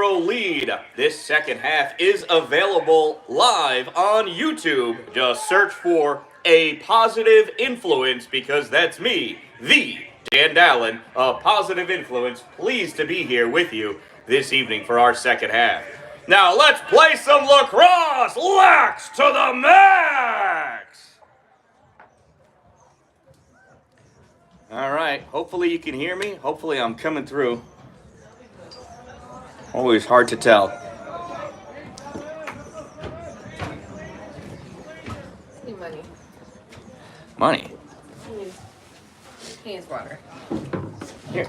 1-0 lead. This second half is available live on YouTube. Just search for A Positive Influence because that's me, the Dan-Dalin, a positive influence. Pleased to be here with you this evening for our second half. Now let's play some lacrosse! Lax to the max! All right, hopefully you can hear me. Hopefully I'm coming through. Always hard to tell. Need money. Money? He needs water. Here.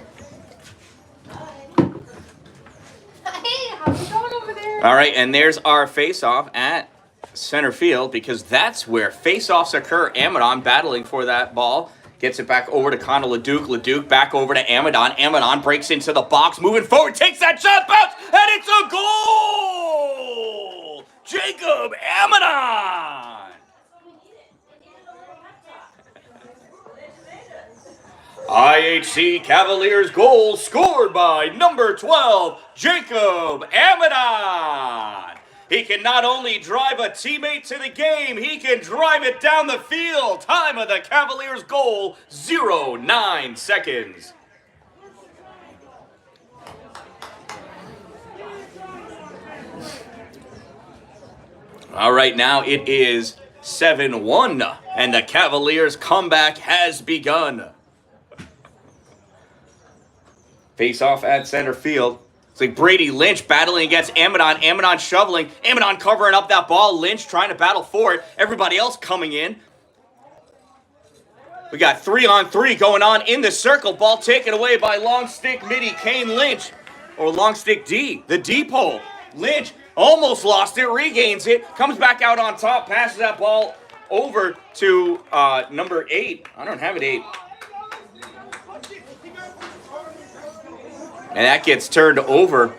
Hey, how's it going over there? All right, and there's our face-off at center field because that's where face-offs occur. Amadon battling for that ball. Gets it back over to Connor Leduc. Leduc back over to Amadon. Amadon breaks into the box, moving forward, takes that shot, bounce, and it's a goal! Jacob Amadon! IHC Cavaliers goal scored by number 12, Jacob Amadon. He can not only drive a teammate to the game, he can drive it down the field. Time of the Cavaliers goal, 0.9 seconds. All right, now it is 7-1, and the Cavaliers' comeback has begun. Face off at center field. It's like Brady Lynch battling against Amadon. Amadon shoveling. Amadon covering up that ball. Lynch trying to battle for it. Everybody else coming in. We got 3-on-3 going on in the circle. Ball taken away by long stick midi Kane Lynch. Or long stick D. The deep hole. Lynch almost lost it. Regains it. Comes back out on top. Passes that ball over to number 8. I don't have it 8. And that gets turned over.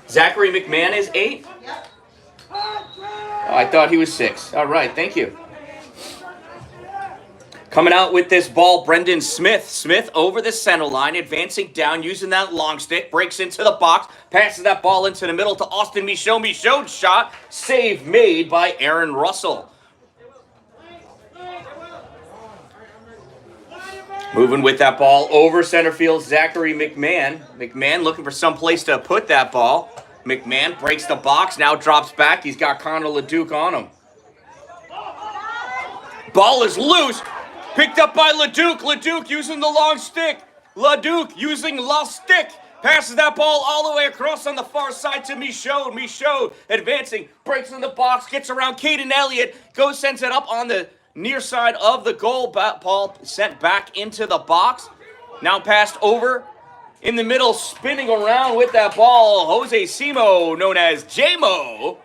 Zachary McMahon is 8? Oh, I thought he was 6. All right, thank you. Coming out with this ball, Brendan Smith. Smith over the center line, advancing down, using that long stick, breaks into the box, passes that ball into the middle to Austin Michaud. Michaud's shot, save made by Aaron Russell. Moving with that ball over center field, Zachary McMahon. McMahon looking for some place to put that ball. McMahon breaks the box, now drops back. He's got Connor Leduc on him. Ball is loose. Picked up by Leduc. Leduc using the long stick. Leduc using la stick. Passes that ball all the way across on the far side to Michaud. Michaud advancing, breaks in the box, gets around Caden Elliott. Goes, sends it up on the near side of the goal. Ball sent back into the box. Now passed over in the middle, spinning around with that ball. Jose Simo, known as J-Mo.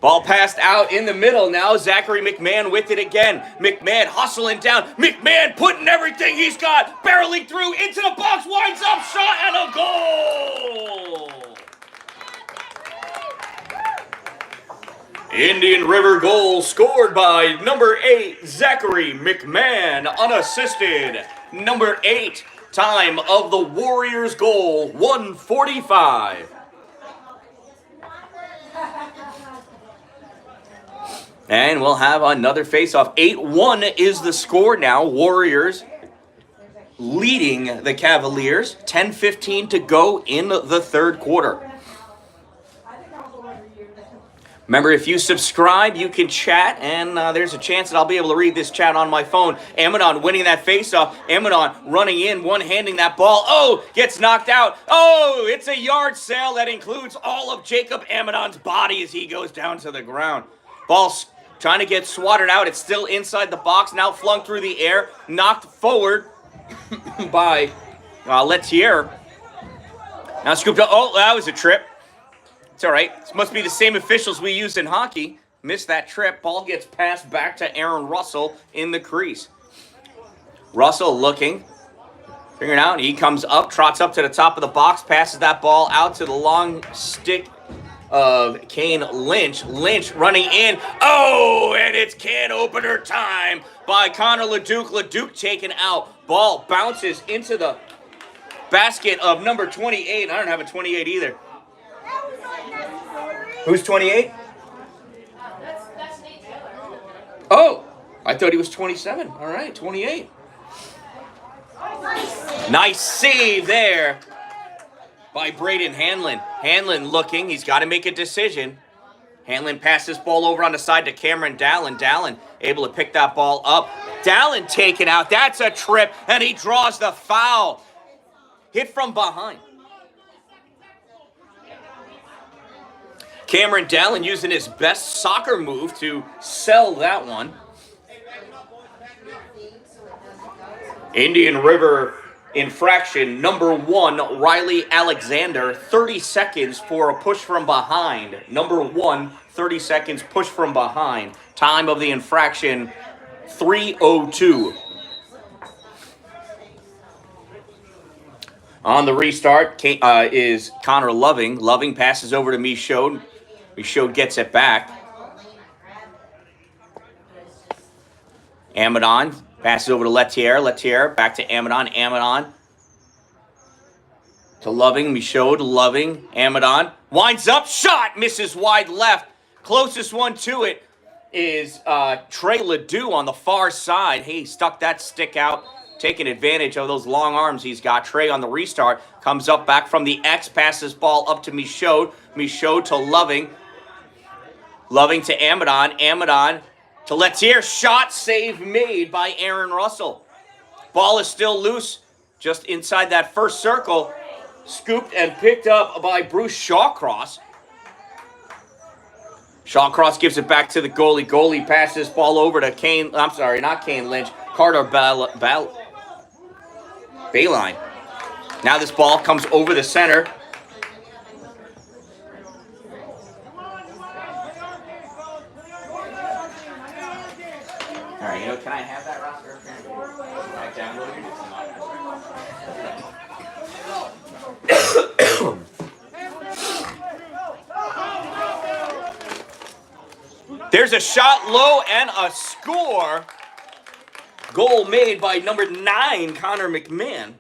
Ball passed out in the middle. Now Zachary McMahon with it again. McMahon hustling down. McMahon putting everything he's got. Barreling through into the box. Winds up, shot, and a goal. Indian River goal scored by number 8, Zachary McMahon, unassisted. Number 8, time of the Warriors goal, 1:45. And we'll have another face-off. 8-1 is the score now. Warriors leading the Cavaliers. 10:15 to go in the third quarter. Remember, if you subscribe, you can chat, and there's a chance that I'll be able to read this chat on my phone. Amadon winning that faceoff. Amadon running in, one-handing that ball. Oh, gets knocked out. Oh, it's a yard sale that includes all of Jacob Amadon's body as he goes down to the ground. Ball's trying to get swatted out. It's still inside the box, now flung through the air, knocked forward by Lettier. Now scooped up. Oh, that was a trip. It's all right. This must be the same officials we use in hockey. Missed that trip. Ball gets passed back to Aaron Russell in the crease. Russell looking, figuring out. He comes up, trots up to the top of the box, passes that ball out to the long stick of Kane Lynch. Lynch running in. Oh, and it's can opener time by Connor LeDuc. LeDuc taken out. Ball bounces into the basket of number 28. I don't have a 28 either. Who's 28? Oh, I thought he was 27. All right, 28. Nice save there by Braden Hanlon. Hanlon looking. He's got to make a decision. Hanlon passes ball over on the side to Cameron Dalin. Dalin able to pick that ball up. Dalin taken out. That's a trip, and he draws the foul. Hit from behind. Cameron Dalin using his best soccer move to sell that one. Indian River infraction number 1, Riley Alexander, 30 seconds for a push from behind. Number 1, 30 seconds push from behind. Time of the infraction, 3:02. On the restart is Connor Loving. Loving passes over to Michaud. Michaud gets it back. Amadon passes over to Letier. Letier back to Amadon. Amadon to Loving. Michaud to Loving. Amadon winds up. Shot misses wide left. Closest one to it is Trey Ledoux on the far side. He stuck that stick out, taking advantage of those long arms he's got. Trey on the restart comes up back from the X, passes ball up to Michaud. Michaud to Loving. Loving to Amadon. Amadon to Letier. Shot save made by Aaron Russell. Ball is still loose just inside that first circle. Scooped and picked up by Bruce Shawcross. Shawcross gives it back to the goalie. Goalie passes ball over to Kane. I'm sorry, not Kane Lynch. Carter Bayline. Now this ball comes over the center. All right, can I have that roster? I downloaded it. There's a shot low and a score. Goal made by number 9, Connor McMahon.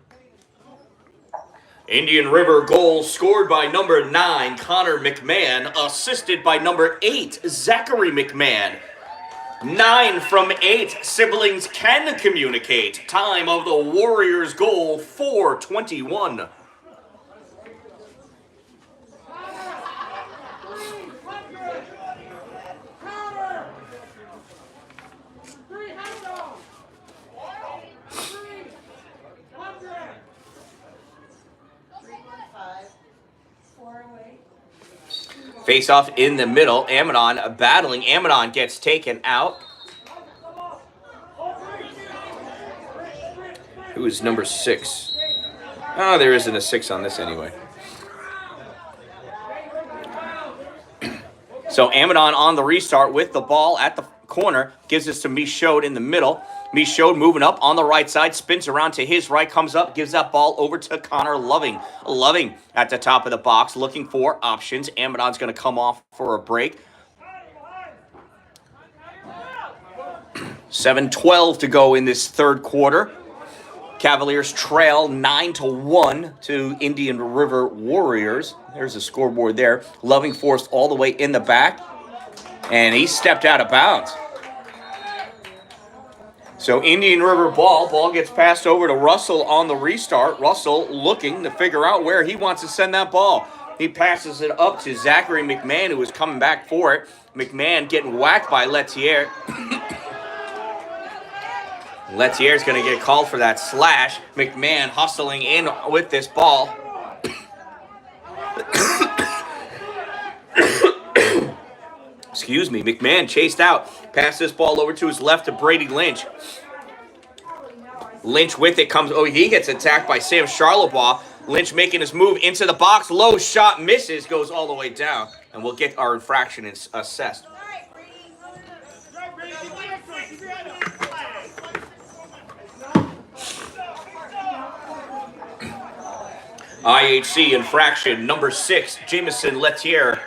Indian River goal scored by number 9, Connor McMahon, assisted by number 8, Zachary McMahon. 9 from 8, siblings can communicate. Time of the Warriors goal, 4:21. Face off in the middle. Amadon battling. Amadon gets taken out. Who is number 6? Oh, there isn't a 6 on this anyway. So Amadon on the restart with the ball at the corner. Gives this to Michaud in the middle. Michaud moving up on the right side. Spins around to his right. Comes up. Gives that ball over to Connor Loving. Loving at the top of the box. Looking for options. Amadon's going to come off for a break. 7:12 to go in this third quarter. Cavaliers trail 9-1 to Indian River Warriors. There's a scoreboard there. Loving forced all the way in the back. And he stepped out of bounds. So Indian River ball. Ball gets passed over to Russell on the restart. Russell looking to figure out where he wants to send that ball. He passes it up to Zachary McMahon, who was coming back for it. McMahon getting whacked by Letier. Letier's going to get called for that slash. McMahon hustling in with this ball. Excuse me. McMahon chased out. Passed this ball over to his left to Brady Lynch. Lynch with it comes. Oh, he gets attacked by Sam Charlebois. Lynch making his move into the box. Low shot misses. Goes all the way down. And we'll get our infraction assessed. IHC infraction number 6, Jamison Letier.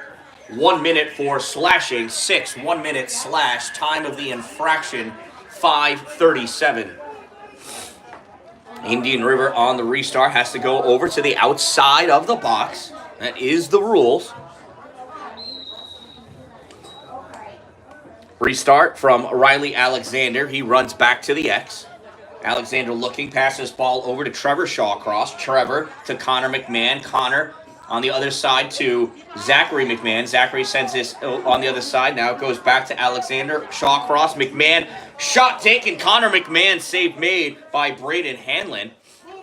1 minute for slashing. 6 1-minute slash. Time of the infraction 5:37. Indian River on the restart has to go over to the outside of the box. That is the rules. Restart from Riley Alexander. He runs back to the X. Alexander looking, passes ball over to Trevor Shawcross. Trevor to Connor McMahon. Connor on the other side to Zachary McMahon. Zachary sends this on the other side. Now it goes back to Alexander. Shawcross, McMahon. Shot taken. Connor McMahon save made by Braden Hanlon.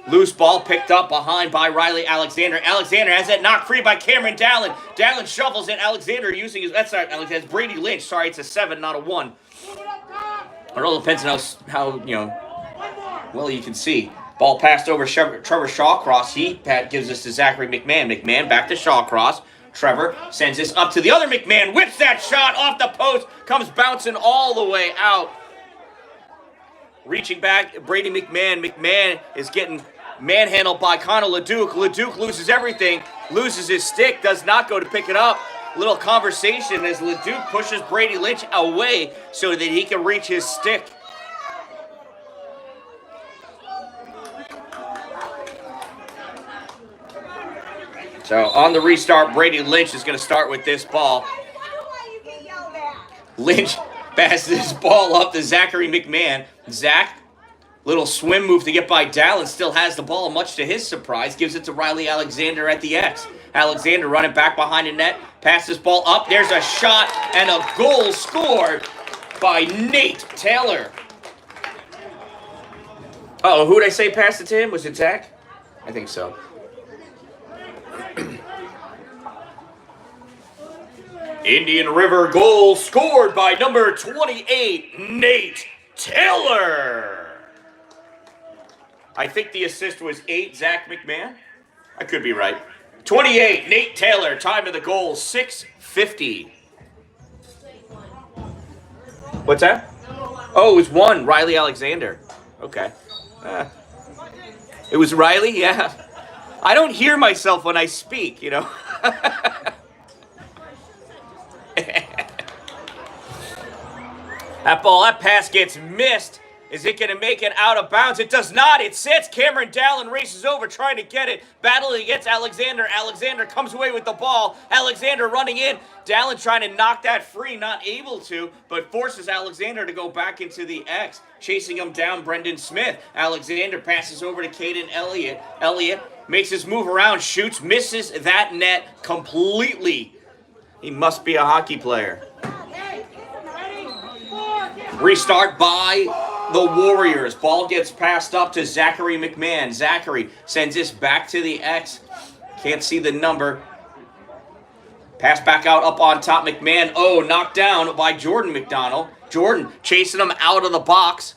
Loose ball picked up behind by Riley Alexander. Alexander has that knocked free by Cameron Dalin. Dalin shovels it. Alexander using his... That's not Alexander. Brady Lynch. Sorry, it's a 7, not a 1. It all depends on how well you can see. Ball passed over Trevor Shawcross. He gives this to Zachary McMahon. McMahon back to Shawcross. Trevor sends this up to the other McMahon. Whips that shot off the post. Comes bouncing all the way out. Reaching back, Brady McMahon. McMahon is getting manhandled by Connor LeDuc. LeDuc loses everything. Loses his stick. Does not go to pick it up. Little conversation as LeDuc pushes Brady Lynch away so that he can reach his stick. So on the restart, Brady Lynch is going to start with this ball. Lynch passes this ball up to Zachary McMahon. Zach, little swim move to get by Dalin, still has the ball, much to his surprise. Gives it to Riley Alexander at the X. Alexander running back behind the net. Passes ball up. There's a shot and a goal scored by Nate Taylor. Uh-oh, who did I say passed it to him? Was it Zach? I think so. Indian River goal scored by number 28, Nate Taylor. I think the assist was 8, Zach McMahon. I could be right. 28, Nate Taylor. Time of the goal, 6:50. What's that? Oh, it was 1, Riley Alexander. Okay. It was Riley? Yeah. I don't hear myself when I speak, That pass gets missed. Is it going to make it out of bounds? It does not. It sits. Cameron Dalin races over trying to get it. Battling against Alexander. Alexander comes away with the ball. Alexander running in. Dalin trying to knock that free. Not able to, but forces Alexander to go back into the X. Chasing him down, Brendan Smith. Alexander passes over to Caden Elliott. Elliott makes his move around, shoots, misses that net completely. He must be a hockey player. Restart by the Warriors. Ball gets passed up to Zachary McMahon. Zachary sends this back to the X. Can't see the number. Pass back out up on top. McMahon, knocked down by Jordan McDonald. Jordan chasing him out of the box.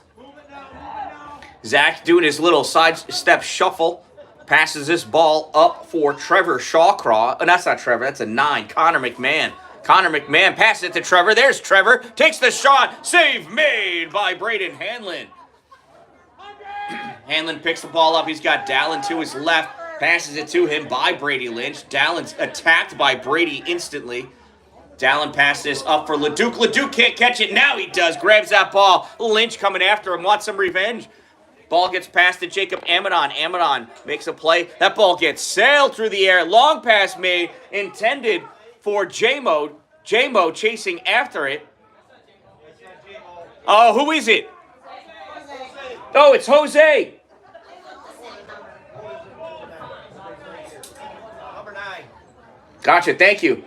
Zach doing his little sidestep shuffle. Passes this ball up for Trevor Shawcross. Oh, that's not Trevor. That's a 9. Connor McMahon. Connor McMahon passes it to Trevor. There's Trevor. Takes the shot. Save made by Braden Hanlon. Hanlon picks the ball up. He's got Dalin to his left. Passes it to him by Brady Lynch. Dallin's attacked by Brady instantly. Dalin passes this up for LeDuc. LeDuc can't catch it. Now he does. Grabs that ball. Lynch coming after him. Wants some revenge. Ball gets passed to Jacob Amadon. Amadon makes a play. That ball gets sailed through the air. Long pass made. Intended for J-Mo. J-Mo chasing after it. Oh, who is it? Oh, it's Jose. Number 9. Gotcha, thank you.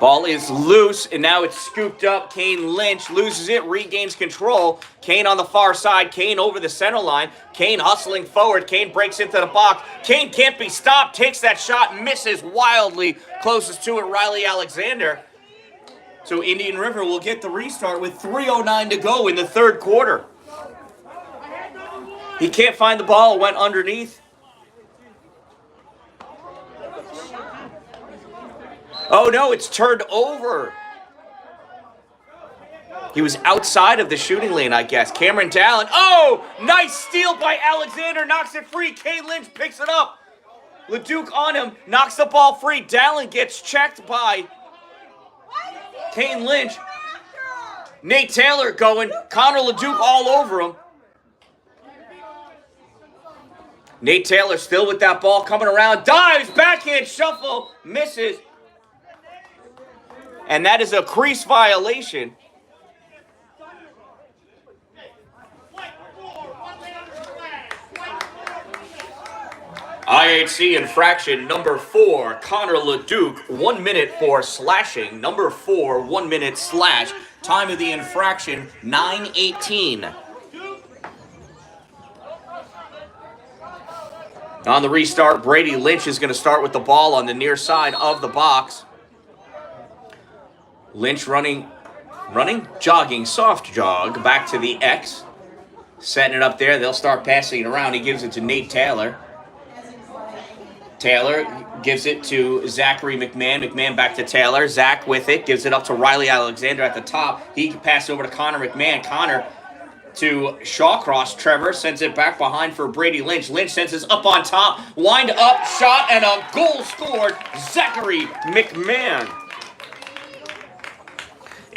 Ball is loose, and now it's scooped up. Kane Lynch loses it, regains control. Kane on the far side. Kane over the center line. Kane hustling forward. Kane breaks into the box. Kane can't be stopped. Takes that shot, misses wildly. Closest to it, Riley Alexander. So Indian River will get the restart with 3:09 to go in the third quarter. He can't find the ball. It went underneath. Oh, no, it's turned over. He was outside of the shooting lane, I guess. Cameron Dalin. Oh, nice steal by Alexander. Knocks it free. Kane Lynch picks it up. LeDuc on him. Knocks the ball free. Dalin gets checked by Kane Lynch. Nate Taylor going. Connor LeDuc all over him. Nate Taylor still with that ball coming around. Dives. Backhand shuffle. Misses. And that is a crease violation. IHC infraction number 4, Connor LeDuc, 1 minute for slashing. Number 4, 1 minute slash. Time of the infraction, 9:18. On the restart, Brady Lynch is going to start with the ball on the near side of the box. Lynch running, jogging, soft jog, back to the X. Setting it up there, they'll start passing it around. He gives it to Nate Taylor. Taylor gives it to Zachary McMahon. McMahon back to Taylor. Zach with it. Gives it up to Riley Alexander at the top. He can pass over to Connor McMahon. Connor to Shawcross. Trevor sends it back behind for Brady Lynch. Lynch sends it up on top. Wind up, shot, and a goal scored. Zachary McMahon.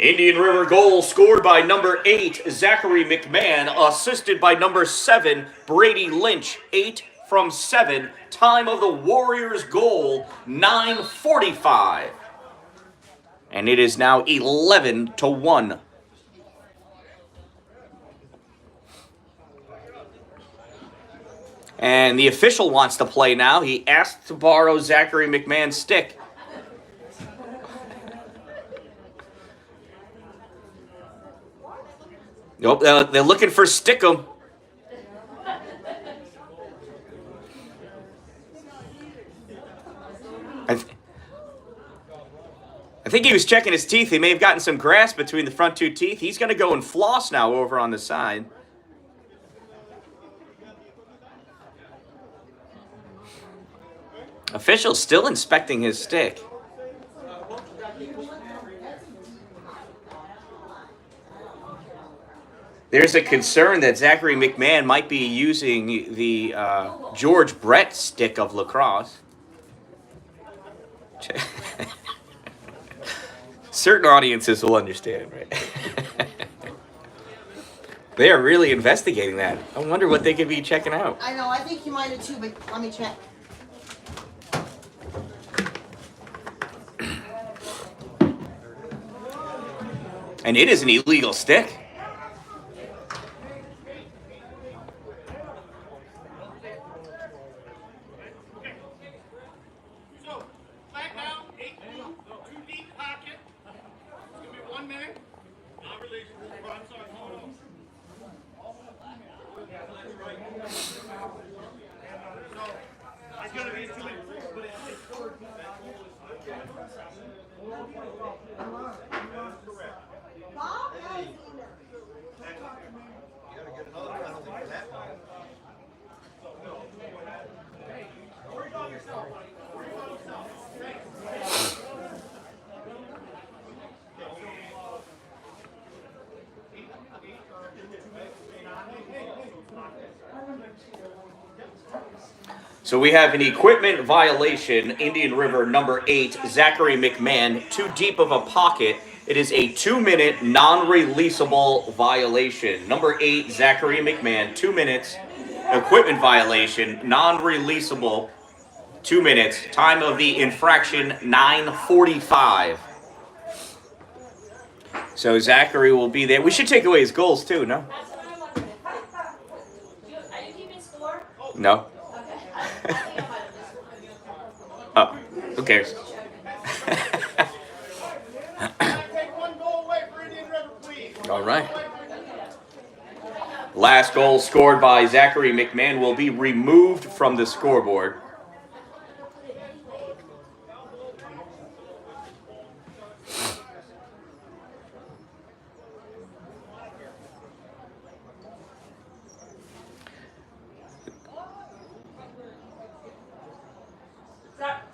Indian River goal scored by number 8, Zachary McMahon. Assisted by number 7, Brady Lynch. 8 from 7. Time of the Warriors' goal, 9:45. And it is now 11-1. And the official wants to play now. He asked to borrow Zachary McMahon's stick. Nope, they're looking for Stickum. I think he was checking his teeth. He may have gotten some grass between the front 2 teeth. He's going to go and floss now over on the side. Official still inspecting his stick. There's a concern that Zachary McMahon might be using the George Brett stick of lacrosse. Certain audiences will understand, right? They are really investigating that. I wonder what they could be checking out. I know, I think you might have too, but let me check. And it is an illegal stick. So we have an equipment violation, Indian River number 8, Zachary McMahon, too deep of a pocket. It is a 2-minute non-releasable violation. Number 8, Zachary McMahon, 2 minutes, equipment violation, non-releasable, 2 minutes. Time of the infraction, 9:45. So Zachary will be there. We should take away his goals too, no? Are you keeping score? No. Oh, who cares? All right. Last goal scored by Zachary McMahon will be removed from the scoreboard.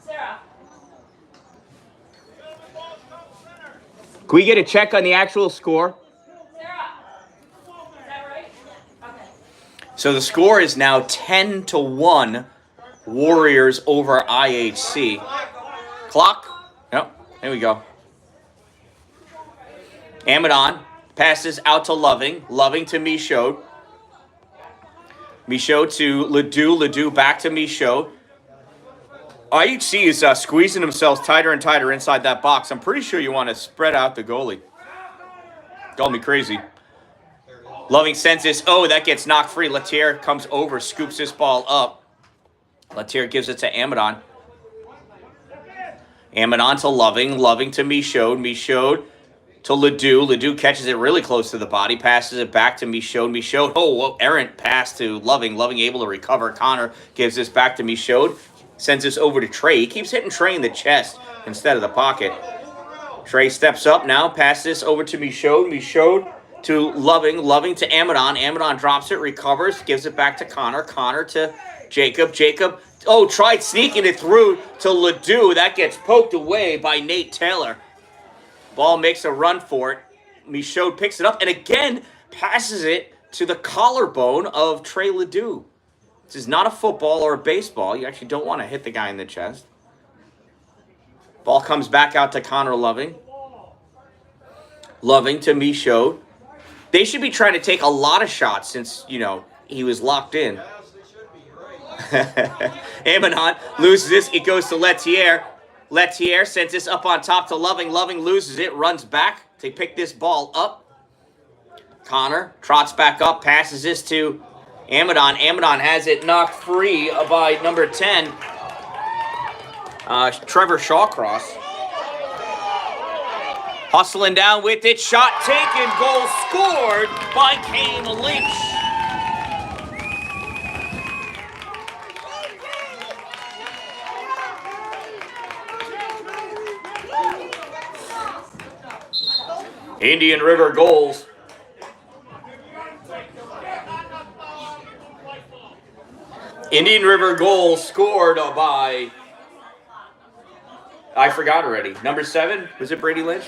Sarah. Can we get a check on the actual score? So the score is now 10-1, Warriors over IHC. Clock. Yep, there we go. Amadon passes out to Loving. Loving to Michaud. Michaud to Ledoux. Ledoux back to Michaud. IHC is squeezing themselves tighter and tighter inside that box. I'm pretty sure you want to spread out the goalie. Call me crazy. Loving sends this. Oh, that gets knocked free. Latier comes over, scoops this ball up. Latier gives it to Amadon. Amadon to Loving. Loving to Michaud. Michaud to Ledoux. Ledoux catches it really close to the body. Passes it back to Michaud. Michaud. Oh, errant pass to Loving. Loving able to recover. Connor gives this back to Michaud. Sends this over to Trey. He keeps hitting Trey in the chest instead of the pocket. Trey steps up now. Passes this over to Michaud. Michaud to Loving. Loving to Amadon. Amadon drops it. Recovers. Gives it back to Connor. Connor to Jacob. Jacob. Oh, tried sneaking it through to Ledoux. That gets poked away by Nate Taylor. Ball makes a run for it. Michaud picks it up and again passes it to the collarbone of Trey Ledoux. This is not a football or a baseball. You actually don't want to hit the guy in the chest. Ball comes back out to Connor Loving. Loving to Michaud. They should be trying to take a lot of shots since, you know, he was locked in. Amadon loses this. It goes to Letier. Letier sends this up on top to Loving. Loving loses it. Runs back to pick this ball up. Connor trots back up. Passes this to Amadon. Amadon has it knocked free by number 10. Trevor Shawcross. Hustling down with it. Shot taken. Goal scored by Kane Lynch. Indian River goals. Indian River goals scored by, I forgot already. Number 7, was it Brady Lynch?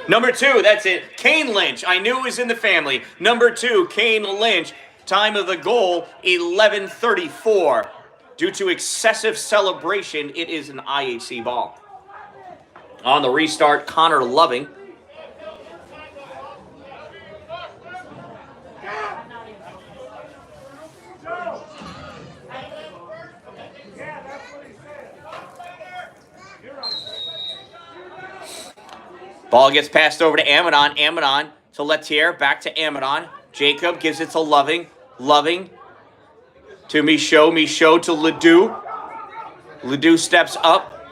Number 2, that's it. Kane Lynch. I knew it was in the family. Number 2, Kane Lynch. Time of the goal, 11:34. Due to excessive celebration, it is an IHC ball. On the restart, Connor Loving. Ball gets passed over to Amadon. Amadon to Letier. Back to Amadon. Jacob gives it to Loving. Loving to Michaud. Michaud to Ledoux. Ledoux steps up.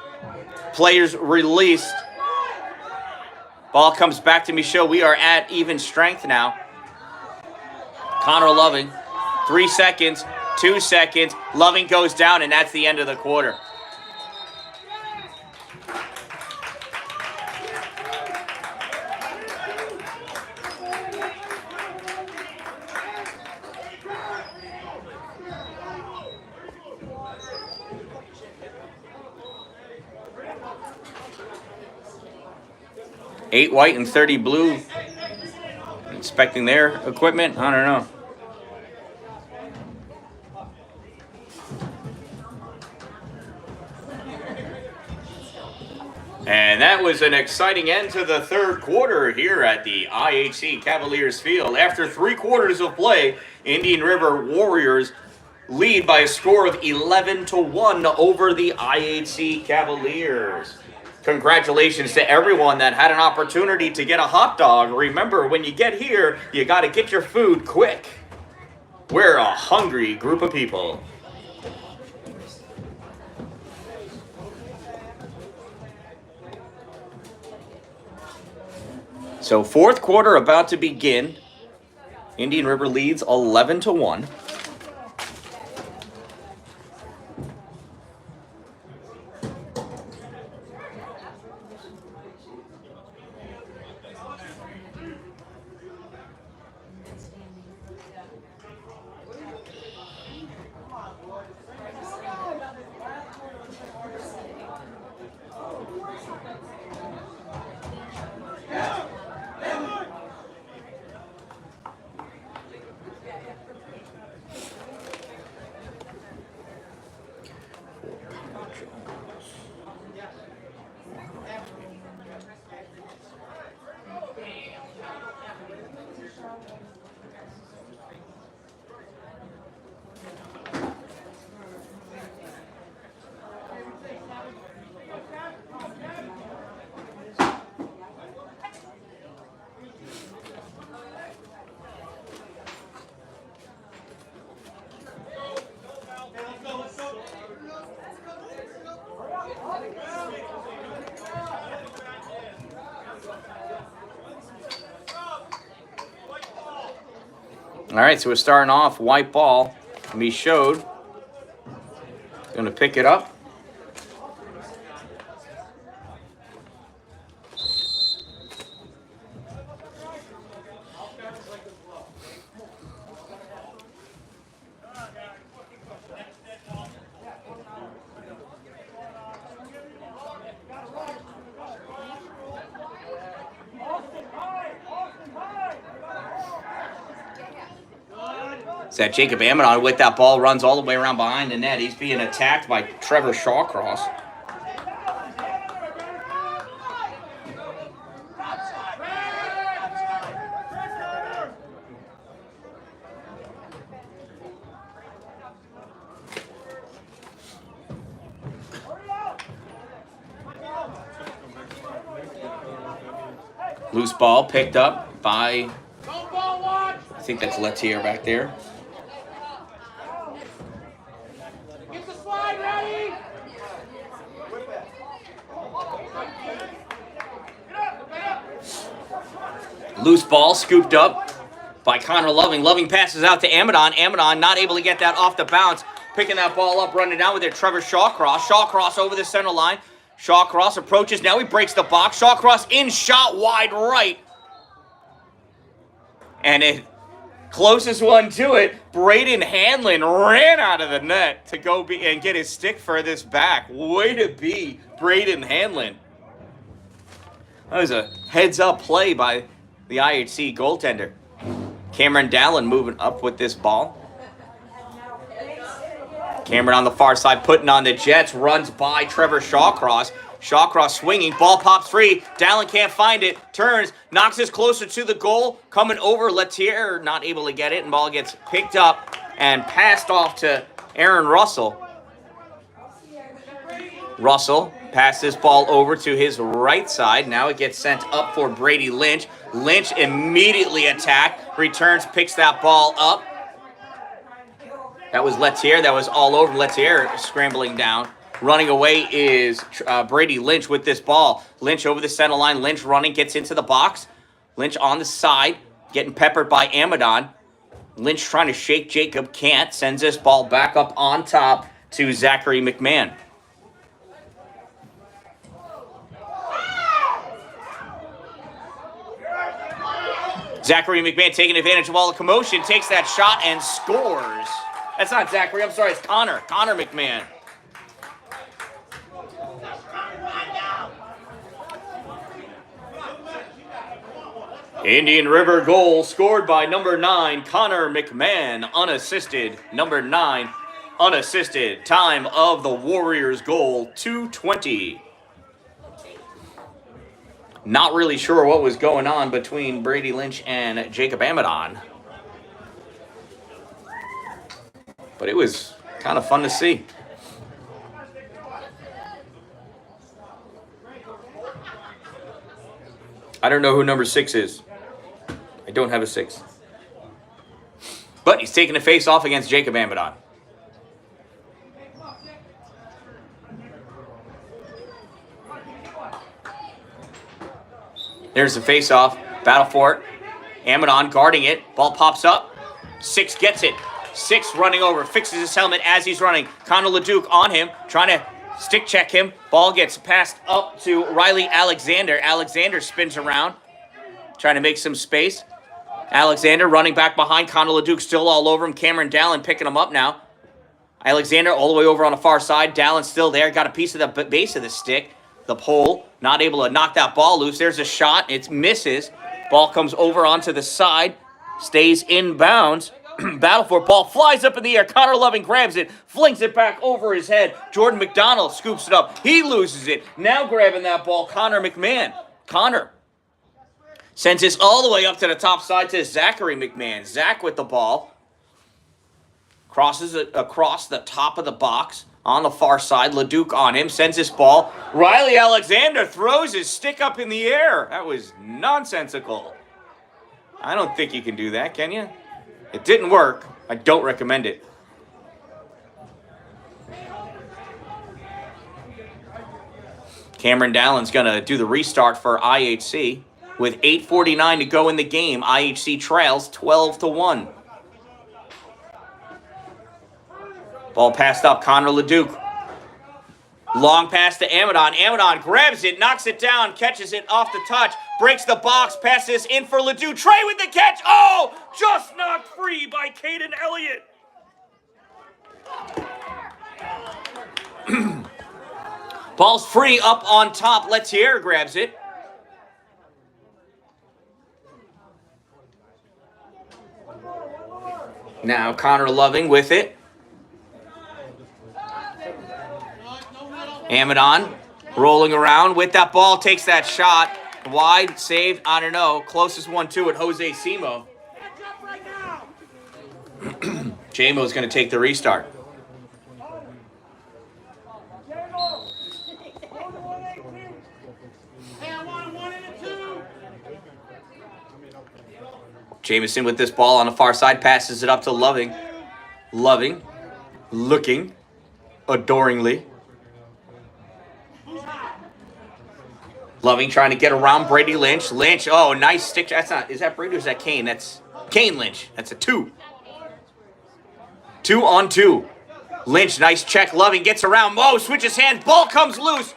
Players released. Ball comes back to Michaud. We are at even strength now. Connor Loving. 3 seconds. 2 seconds. Loving goes down, and that's the end of the quarter. $8 white and 30 blue. Inspecting their equipment. I don't know. And that was an exciting end to the third quarter here at the IHC Cavaliers field. After 3 quarters of play, Indian River Warriors lead by a score of 11-1 over the IHC Cavaliers. Congratulations to everyone that had an opportunity to get a hot dog. Remember, when you get here, you got to get your food quick. We're a hungry group of people. So fourth quarter about to begin. Indian River leads 11-1. All right, so we're starting off white ball. Me showed. Going to pick it up. It's that Jacob Amidon with that ball, runs all the way around behind the net. He's being attacked by Trevor Shawcross. Loose ball picked up by, I think that's Letier back there. Loose ball scooped up by Connor Loving. Loving passes out to Amidon. Amidon not able to get that off the bounce. Picking that ball up, running down with it, Trevor Shawcross. Shawcross over the center line. Shawcross approaches. Now he breaks the box. Shawcross in shot wide right. And it closest one to it, Braden Hanlon ran out of the net to go and get his stick furthest back. Way to be, Braden Hanlon. That was a heads-up play by the IHC goaltender. Cameron Dallin moving up with this ball. Cameron on the far side putting on the Jets. Runs by Trevor Shawcross. Shawcross swinging. Ball pops free. Dallin can't find it. Turns. Knocks us closer to the goal. Coming over. Letier not able to get it. And ball gets picked up and passed off to Aaron Russell. Russell passes ball over to his right side. Now it gets sent up for Brady Lynch. Lynch immediately attacked. Returns, picks that ball up. That was Letier. That was all over. Letier scrambling down. Running away is Brady Lynch with this ball. Lynch over the center line. Lynch running, gets into the box. Lynch on the side, getting peppered by Amidon. Lynch trying to shake Jacob, can't. Sends this ball back up on top to Zachary McMahon. Zachary McMahon taking advantage of all the commotion, takes that shot and scores. That's not Zachary, I'm sorry, it's Connor. Connor McMahon. Indian River goal scored by number 9, Connor McMahon, unassisted. Number 9, unassisted. Time of the Warriors goal, 2:20. Not really sure what was going on between Brady Lynch and Jacob Amidon. But it was kind of fun to see. I don't know who number 6 is. I don't have a 6. But he's taking a face off against Jacob Amidon. There's the face-off. Battle for it. Amidon guarding it. Ball pops up. 6 gets it. 6 running over. Fixes his helmet as he's running. Connor LeDuc on him. Trying to stick check him. Ball gets passed up to Riley Alexander. Alexander spins around. Trying to make some space. Alexander running back behind. Connor LeDuc still all over him. Cameron Dallin picking him up now. Alexander all the way over on the far side. Dallin still there. Got a piece of the base of the stick. The pole. Not able to knock that ball loose. There's a shot. It misses. Ball comes over onto the side. Stays inbounds. Battle for it. Ball flies up in the air. Connor Loving grabs it. Flings it back over his head. Jordan McDonald scoops it up. He loses it. Now grabbing that ball, Connor McMahon. Connor sends this all the way up to the top side to Zachary McMahon. Zach with the ball. Crosses it across the top of the box. On the far side, LeDuc on him, sends this ball. Riley Alexander throws his stick up in the air. That was nonsensical. I don't think you can do that, can you? It didn't work. I don't recommend it. Cameron Dallin's going to do the restart for IHC. With 8:49 to go in the game, IHC trails 12-1. Ball passed up. Connor LeDuc. Long pass to Amadon. Amadon grabs it, knocks it down, catches it off the touch, breaks the box, passes in for LeDuc. Trey with the catch. Oh, just knocked free by Caden Elliott. Ball's free up on top. Lettier grabs it. Now Connor Loving with it. Amadon rolling around with that ball, takes that shot. Wide, saved, I don't know. Closest one to it, Jose Simo. J-Mo's going to take the restart. Jamison with this ball on the far side, passes it up to Loving. Loving, looking, adoringly. Loving trying to get around Brady Lynch. Lynch, oh, nice stick. That's not, is that Brady or is that Kane? That's Kane Lynch. That's a 2. 2 on 2. Lynch, nice check. Loving gets around. Mo switches hands. Ball comes loose.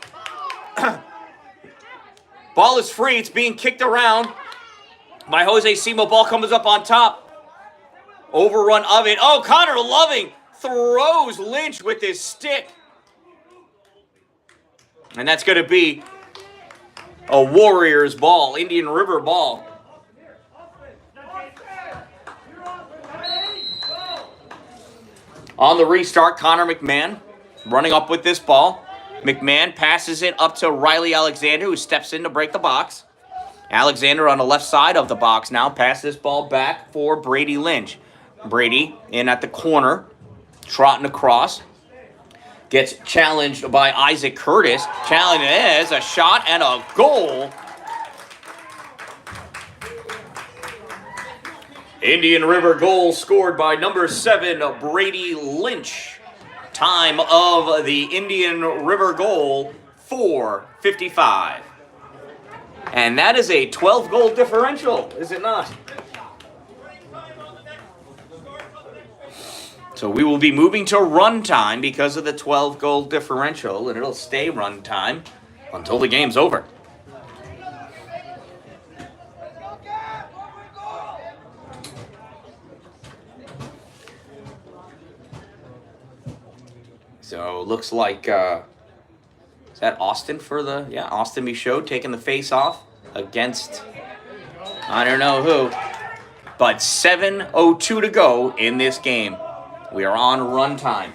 Ball is free. It's being kicked around by Jose Simo. Ball comes up on top. Overrun of it. Oh, Connor Loving throws Lynch with his stick. And that's going to be a Warriors ball, Indian River ball. On the restart, Connor McMahon running up with this ball. McMahon passes it up to Riley Alexander, who steps in to break the box. Alexander on the left side of the box now. Pass this ball back for Brady Lynch. Brady in at the corner, trotting across. Gets challenged by Isaac Curtis. Challenge is a shot and a goal. Indian River goal scored by number 7, Brady Lynch. Time of the Indian River goal, 4:55. And that is a 12-goal differential, is it not? So we will be moving to run time because of the 12-goal differential, and it'll stay run time until the game's over. So looks like, is that Austin for the, yeah, Austin Michaud taking the face off against, I don't know who, but 7:02 to go in this game. We are on run time.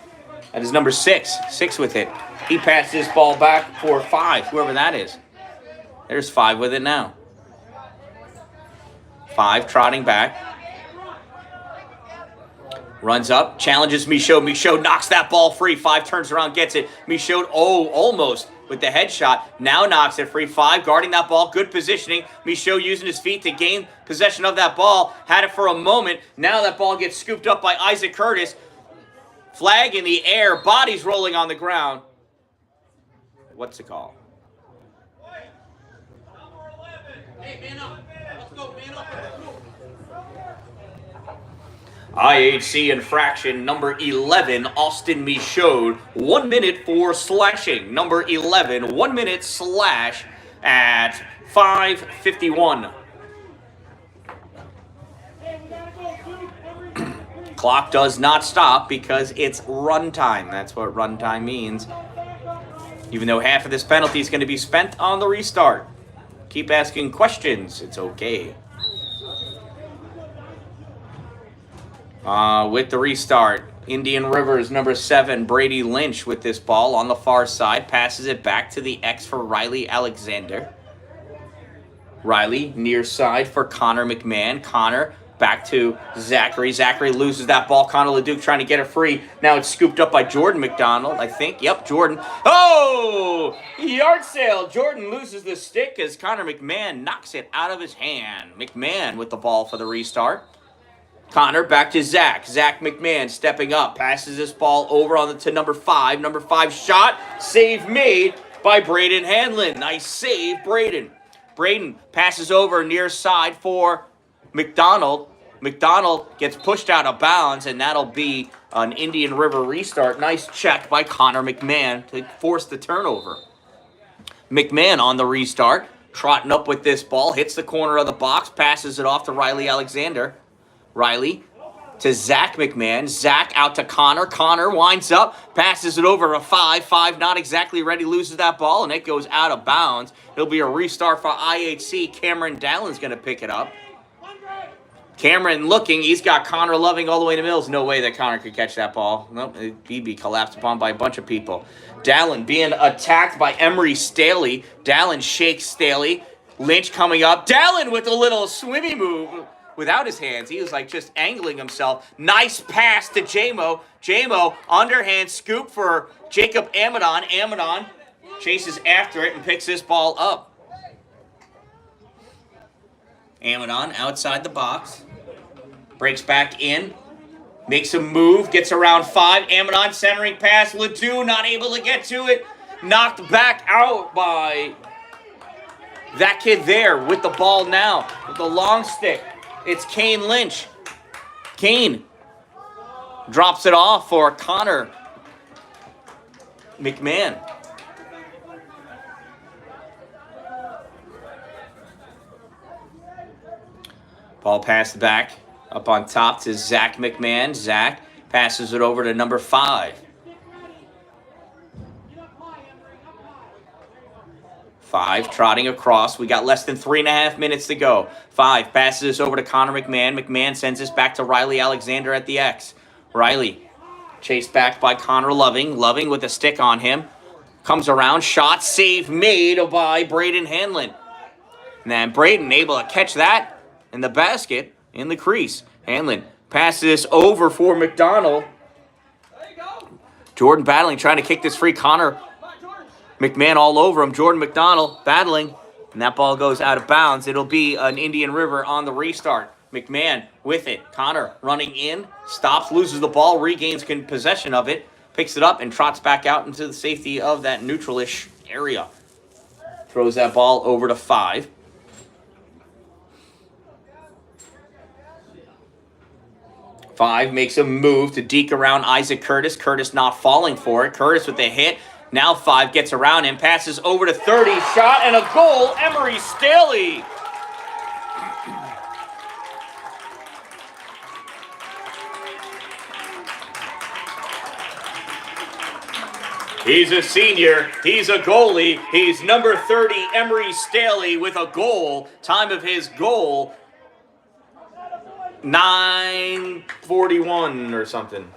That is number 6. 6 with it. He passed this ball back for 5, whoever that is. There's 5 with it now. 5 trotting back. Runs up, challenges Michaud. Michaud knocks that ball free. 5 turns around, gets it. Michaud, oh, almost with the headshot. Now knocks it free. 5 guarding that ball. Good positioning. Michaud using his feet to gain possession of that ball. Had it for a moment. Now that ball gets scooped up by Isaac Curtis. Flag in the air. Bodies rolling on the ground. What's the call? Hey, man up. Let's go, man up. IHC infraction number 11, Austin Michaud. 1 minute for slashing. Number 11, 1 minute slash at 5:51. Clock does not stop because it's run time. That's what run time means. Even though half of this penalty is going to be spent on the restart. Keep asking questions. It's okay. With the restart, Indian Rivers number 7, Brady Lynch with this ball on the far side. Passes it back to the X for Riley Alexander. Riley near side for Connor McMahon. Connor back to Zachary. Zachary loses that ball. Connor LeDuc trying to get it free. Now it's scooped up by Jordan McDonald, I think. Yep, Jordan. Oh! Yard sale. Jordan loses the stick as Connor McMahon knocks it out of his hand. McMahon with the ball for the restart. Connor back to Zach. Zach McMahon stepping up. Passes this ball over to number 5. Number 5 shot. Save made by Braden Hanlon. Nice save, Braden. Braden passes over near side for McDonald. McDonald gets pushed out of bounds, and that'll be an Indian River restart. Nice check by Connor McMahon to force the turnover. McMahon on the restart, trotting up with this ball, hits the corner of the box, passes it off to Riley Alexander. Riley to Zach McMahon. Zach out to Connor. Connor winds up, passes it over a 5. 5 not exactly ready, loses that ball, and it goes out of bounds. It'll be a restart for IHC. Cameron Dallin's going to pick it up. Cameron looking. He's got Connor Loving all the way to Mills. No way that Connor could catch that ball. Nope, he'd be collapsed upon by a bunch of people. Dalin being attacked by Emery Staley. Dalin shakes Staley. Lynch coming up. Dalin with a little swimmy move without his hands. He was like just angling himself. Nice pass to Jamo. Jamo, underhand scoop for Jacob Amadon. Amadon chases after it and picks this ball up. Amadon outside the box. Breaks back in. Makes a move. Gets around 5. Amadon centering pass. Ledoux not able to get to it. Knocked back out by that kid there with the ball now. With the long stick. It's Kane Lynch. Kane drops it off for Connor McMahon. Ball passed back up on top to Zach McMahon. Zach passes it over to number 5. 5 trotting across. We got less than 3.5 minutes to go. 5 passes this over to Connor McMahon. McMahon sends this back to Riley Alexander at the X. Riley chased back by Connor Loving. Loving with a stick on him. Comes around. Shot save made by Braden Hanlon. And then Braden able to catch that in the basket in the crease. Hanlon passes this over for McDonald. Jordan battling, trying to kick this free. Connor McMahon all over him. Jordan McDonald battling. And that ball goes out of bounds. It'll be an Indian River on the restart. McMahon with it. Connor running in. Stops, loses the ball, regains possession of it. Picks it up and trots back out into the safety of that neutral-ish area. Throws that ball over to 5. 5 makes a move to deke around Isaac Curtis. Curtis not falling for it. Curtis with a hit. Now 5 gets around him. Passes over to 30. Shot and a goal. Emery Staley. He's a senior. He's a goalie. He's number 30, Emery Staley, with a goal. Time of his goal, 9:41 or something.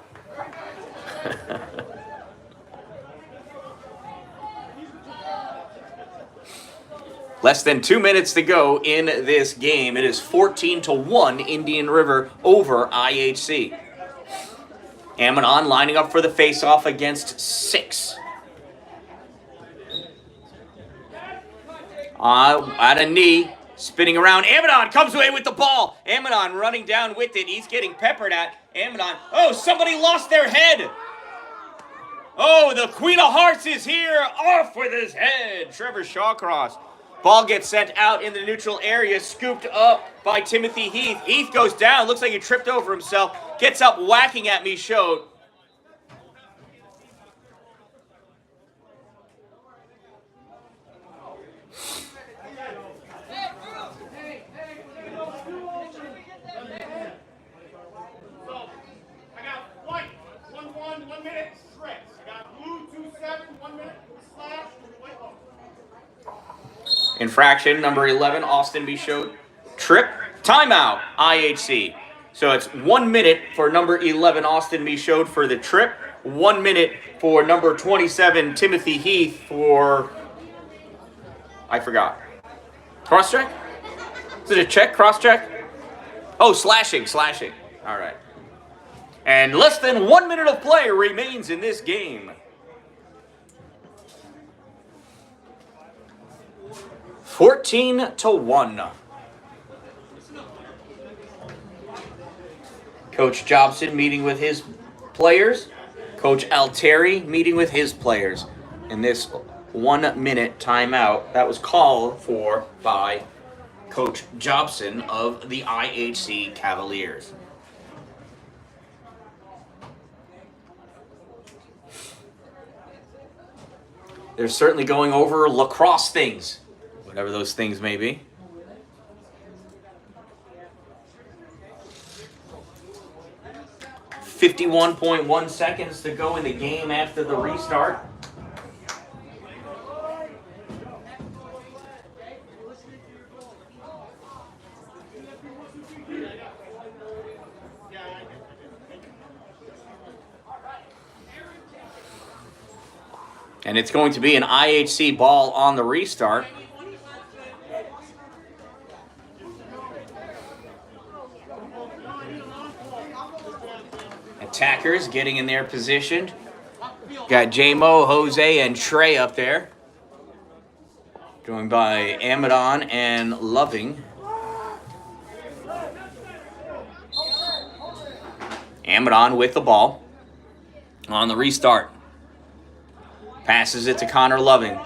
Less than 2 minutes to go in this game. It is 14-1 Indian River over IHC. Amadon lining up for the face-off against 6. At a knee, spinning around. Amadon comes away with the ball. Amadon running down with it. He's getting peppered at. Amadon. Oh, somebody lost their head. Oh, the Queen of Hearts is here. Off with his head. Trevor Shawcross. Ball gets sent out in the neutral area, scooped up by Timothy Heath. Heath goes down. Looks like he tripped over himself. Gets up, whacking at Michaud. Infraction, number 11, Austin Michaud. Trip, timeout, IHC. So it's 1 minute for number 11, Austin Michaud for the trip. 1 minute for number 27, Timothy Heath for... I forgot. Cross-check? Is it a check? Cross-check? Oh, slashing. All right. And less than 1 minute of play remains in this game. 14-1. Coach Jobson meeting with his players. Coach Altieri meeting with his players in this 1 minute timeout that was called for by Coach Jobson of the IHC Cavaliers. They're certainly going over lacrosse things, whatever those things may be. .1 seconds to go in the game after the restart. And it's going to be an IHC ball on the restart. Attackers getting in their position. Got J-Mo, Jose, and Trey up there. Joined by Amadon and Loving. Amadon with the ball on the restart. Passes it to Connor Loving.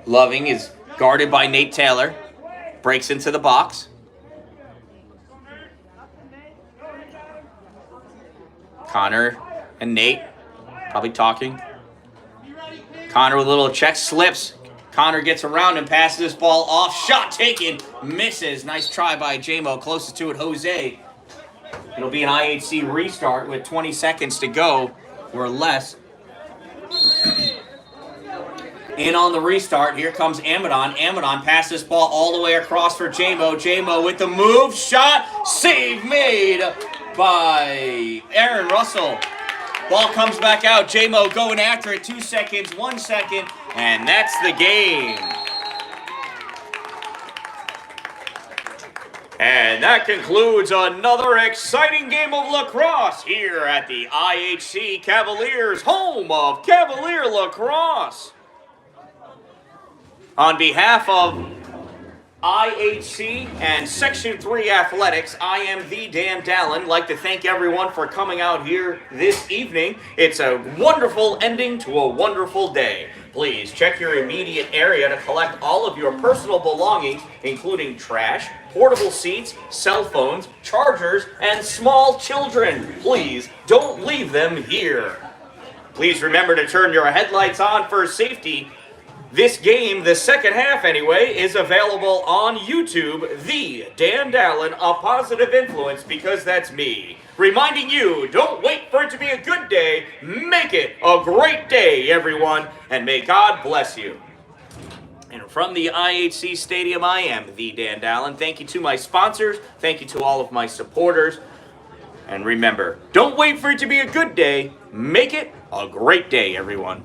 Loving is guarded by Nate Taylor. Breaks into the box. Connor and Nate probably talking. Connor with a little check, slips. Connor gets around and passes this ball off. Shot taken, misses. Nice try by J-Mo. Closest to it, Jose. It'll be an IHC restart with 20 seconds to go or less. In on the restart, here comes Amadon. Amadon passes this ball all the way across for J-Mo. J-Mo with the move, shot, save made by Aaron Russell. Ball comes back out. J-Mo going after it. 2 seconds, 1 second, and that's the game. And that concludes another exciting game of lacrosse here at the IHC Cavaliers, home of Cavalier Lacrosse. On behalf of IHC and Section 3 Athletics, I am the Dan-Dalin. I'd like to thank everyone for coming out here this evening. It's a wonderful ending to a wonderful day. Please check your immediate area to collect all of your personal belongings, including trash, portable seats, cell phones, chargers, and small children. Please don't leave them here. Please remember to turn your headlights on for safety. This game, the second half anyway, is available on YouTube, the Dan-Dalin, a positive influence because that's me. Reminding you, don't wait for it to be a good day, make it a great day, everyone, and may God bless you. And from the IHC Stadium, I am the Dan-Dalin. Thank you to my sponsors, thank you to all of my supporters, and remember, don't wait for it to be a good day, make it a great day, everyone.